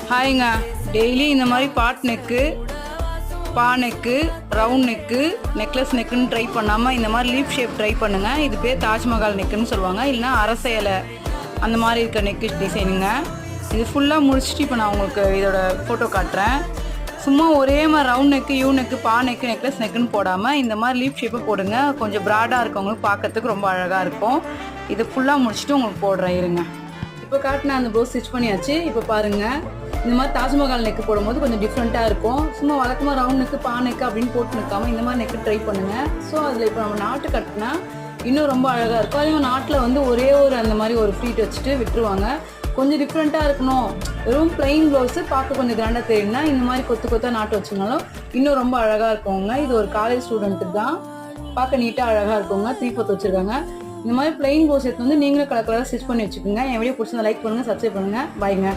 ஹாய்ங்க. Daily இந்த மாதிரி boat neck, பா நெக்கு, ரவுண்ட் நெக்கு, நெக்லஸ் நெக்குன்னு ட்ரை பண்ணாமல் இந்த மாதிரி லீஃப் ஷேப் ட்ரை பண்ணுங்கள். இது பேர் தாஜ்மஹால் நெக்குன்னு சொல்லுவாங்க, இல்லைனா அரச இலை அந்த மாதிரி இருக்க நெக்கு டிசைனுங்க. இது ஃபுல்லாக முடிச்சுட்டு இப்போ நான் உங்களுக்கு இதோட ஃபோட்டோ காட்டுறேன். சும்மா ஒரே மாதிரி ரவுண்ட் நெக்கு, யூ நெக்கு, பா நெக்கு, நெக்லஸ் நெக்குன்னு போடாமல் இந்த மாதிரி லீஃப் ஷேப்பை போடுங்க. கொஞ்சம் ப்ராடாக இருக்கவங்களுக்கு பார்க்கறதுக்கு ரொம்ப அழகாக இருக்கும். இதை ஃபுல்லாக முடிச்சுட்டு உங்களுக்கு போடுறேன் இருங்க. இப்போ காட்டின அந்த ப்ளவுஸ் ஸ்டிச் பண்ணியாச்சு. இப்போ பாருங்கள், இந்த மாதிரி தாஜ்மஹால் நெக்கு போடும்போது கொஞ்சம் டிஃப்ரெண்ட்டாக இருக்கும். சும்மா வழக்கமாக ரவுண்ட் நெக்கு, பா நெக்கு அப்படின்னு போட்டு நிற்காமல் இந்த மாதிரி நெக்கு ட்ரை பண்ணுங்கள். ஸோ அதில் இப்போ நம்ம நாட்டு கட்டினா இன்னும் ரொம்ப அழகாக இருக்கும். அதே மாதிரி நாட்டில் வந்து ஒரே ஒரு அந்த மாதிரி ஒரு ஃப்ளீட் வச்சுட்டு விட்டுருவாங்க. கொஞ்சம் டிஃப்ரெண்ட்டாக இருக்கணும், வெறும் பிளெயின் ப்ளவுஸு பார்க்க கொஞ்சம் கிராண்டாக தெரியும்னா இந்த மாதிரி கொத்து கொத்தாக நாட்டு வச்சுருந்தாலும் இன்னும் ரொம்ப அழகாக இருக்குங்க. இது ஒரு காலேஜ் ஸ்டூடெண்ட்டுக்கு தான், பார்க்க நீட்டாக அழகாக இருக்குங்க. 3/4 வச்சுருக்காங்க. இந்த மாதிரி பிளெயின் ப்ளவுஸ் எடுத்து வந்து நீங்களும் கலர் கலராக ஸ்டிச் பண்ணி வச்சுக்கோங்க. என் வீடியோ பிடிச்சிருந்தா லைக் பண்ணுங்கள், சப்ஸ்கிரைப் பண்ணுங்கள். பாய்ங்க.